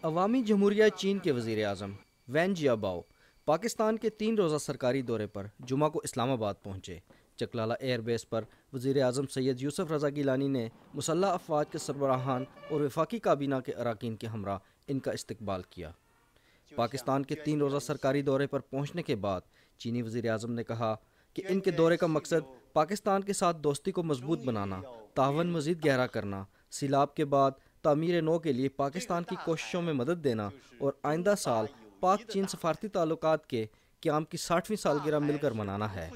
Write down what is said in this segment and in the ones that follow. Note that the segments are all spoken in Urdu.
عوامی جمہوریہ چین کے وزیر اعظم وین جیاباؤ پاکستان کے 3 روزہ سرکاری دورے پر جمعہ کو اسلام آباد پہنچے۔ چکلالہ ایئر بیس پر وزیر اعظم سید یوسف رضا گیلانی نے مسلح افواج کے سربراہان اور وفاقی کابینہ کے اراکین کے ہمراہ ان کا استقبال کیا۔ پاکستان کے 3 روزہ سرکاری دورے پر پہنچنے کے بعد چینی وزیر اعظم نے کہا کہ ان کے دورے کا مقصد پاکستان کے ساتھ دوستی کو مضبوط بنانا، تعاون مزید گہرا کرنا، سیلاب کے بعد تعمیر نو کے لیے پاکستان کی کوششوں میں مدد دینا اور آئندہ سال پاک چین سفارتی تعلقات کے قیام کی 60ویں سالگرہ مل کر منانا ہے۔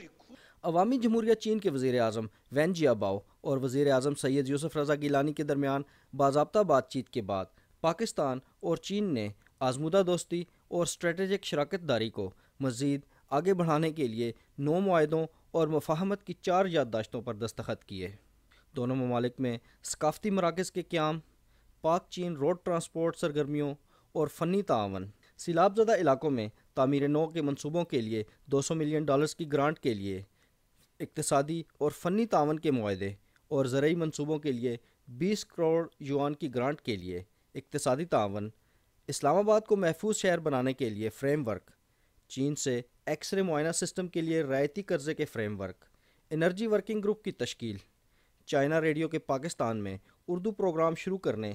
عوامی جمہوریہ چین کے وزیر اعظم وین جیاباؤ اور وزیر اعظم سید یوسف رضا گیلانی کے درمیان باضابطہ بات چیت کے بعد پاکستان اور چین نے آزمودہ دوستی اور اسٹریٹجک شراکت داری کو مزید آگے بڑھانے کے لیے 9 معاہدوں اور مفاہمت کی 4 یادداشتوں پر دستخط کیے۔ دونوں ممالک میں ثقافتی مراکز کے قیام، پاک چین روڈ ٹرانسپورٹ سرگرمیوں اور فنی تعاون، سیلاب زدہ علاقوں میں تعمیر نو کے منصوبوں کے لیے $200 ملین کی گرانٹ کے لیے اقتصادی اور فنی تعاون کے معاہدے اور زرعی منصوبوں کے لیے 20 کروڑ یوان کی گرانٹ کے لیے اقتصادی تعاون، اسلام آباد کو محفوظ شہر بنانے کے لیے فریم ورک، چین سے ایکس رے معائنہ سسٹم کے لیے رعایتی قرضے کے frame work, energy working group کی تشکیل، چائنا ریڈیو کے پاکستان میں اردو پروگرام شروع کرنے،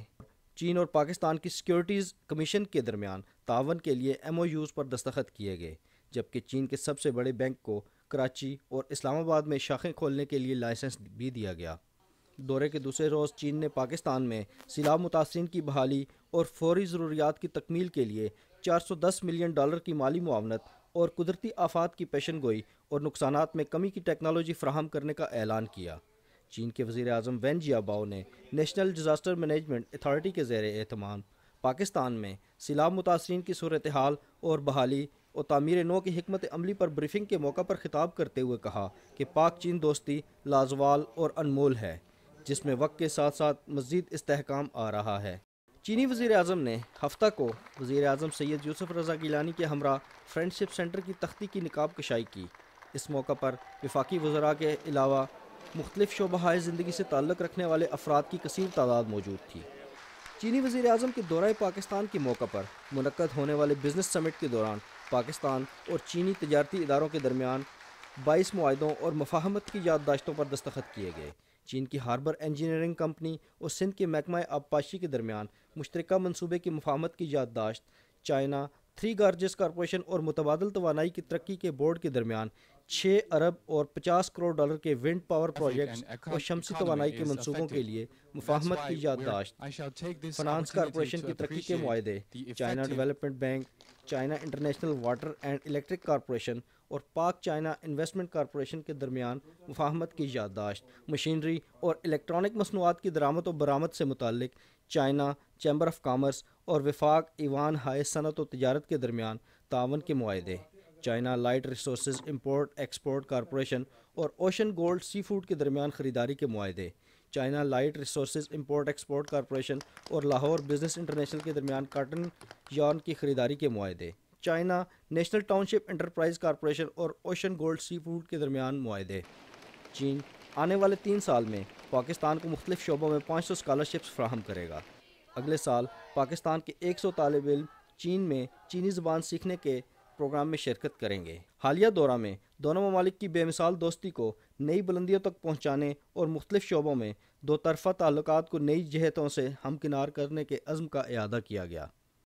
چین اور پاکستان کی سیکیورٹیز کمیشن کے درمیان تعاون کے لیے MOUs پر دستخط کیے گئے، جبکہ چین کے سب سے بڑے بینک کو کراچی اور اسلام آباد میں شاخیں کھولنے کے لیے لائسنس بھی دیا گیا۔ دورے کے دوسرے روز چین نے پاکستان میں سیلاب متاثرین کی بحالی اور فوری ضروریات کی تکمیل کے لیے $410 ملین کی مالی معاونت اور قدرتی آفات کی پیشن گوئی اور نقصانات میں کمی کی ٹیکنالوجی فراہم کرنے کا اعلان کیا۔ چین کے وزیر اعظم وین جیاباؤ نے نیشنل ڈیزاسٹر مینجمنٹ اتھارٹی کے زیر اہتمام پاکستان میں سیلاب متاثرین کی صورتحال اور بحالی اور تعمیر نو کی حکمت عملی پر بریفنگ کے موقع پر خطاب کرتے ہوئے کہا کہ پاک چین دوستی لازوال اور انمول ہے، جس میں وقت کے ساتھ ساتھ مزید استحکام آ رہا ہے۔ چینی وزیر اعظم نے ہفتہ کو وزیر اعظم سید یوسف رضا گیلانی کے ہمراہ فرینڈشپ سینٹر کی تختی کی نقاب کشائی کی۔ اس موقع پر وفاقی وزراء کے علاوہ مختلف شعبۂ زندگی سے تعلق رکھنے والے افراد کی کثیر تعداد موجود تھی۔ چینی وزیر اعظم کے دورہ پاکستان کے موقع پر منعقد ہونے والے بزنس سمٹ کے دوران پاکستان اور چینی تجارتی اداروں کے درمیان 22 معاہدوں اور مفاہمت کی یادداشتوں پر دستخط کیے گئے۔ چین کی ہاربر انجینئرنگ کمپنی اور سندھ کے محکمہ آبپاشی کے درمیان مشترکہ منصوبے کی مفاہمت کی یادداشت، چائنا 3 گارجز کارپوریشن اور متبادل توانائی کی ترقی کے بورڈ کے درمیان 6 ارب اور $50 کروڑ کے ونڈ پاور پروجیکٹس اور شمسی توانائی کے منصوبوں کے لیے مفاہمت کی یادداشت، فنانس کارپوریشن کی ترقی کے معاہدے، China development bank, China international water and electric corporation اور پاک چائنا انویسٹمنٹ کارپوریشن کے درمیان مفاہمت کی یادداشت، مشینری اور الیکٹرانک مصنوعات کی درآمد و برآمد سے متعلق چائنا چیمبر آف کامرس اور وفاق ایوان ہائے صنعت و تجارت کے درمیان تعاون کے معاہدے، China light resources import export corporation اور اوشن گولڈ سی فوڈ کے درمیان خریداری کے معاہدے، China light resources import export corporation اور لاہور بزنس انٹرنیشنل کے درمیان کاٹن یارن کی خریداری کے معاہدے، چائنا نیشنل ٹاؤن شپ انٹرپرائز کارپوریشن اور اوشن گولڈ سی فوڈ کے درمیان معاہدے۔ چین آنے والے 3 سال میں پاکستان کو مختلف شعبوں میں 500 اسکالرشپس فراہم کرے گا۔ اگلے سال پاکستان کے 100 طالب علم چین میں چینی زبان سیکھنے کے پروگرام میں شرکت کریں گے۔ حالیہ دورہ میں دونوں ممالک کی بے مثال دوستی کو نئی بلندیوں تک پہنچانے اور مختلف شعبوں میں 2 طرفہ تعلقات کو نئی جہتوں سے ہمکنار کرنے کے عزم کا اعادہ کیا گیا۔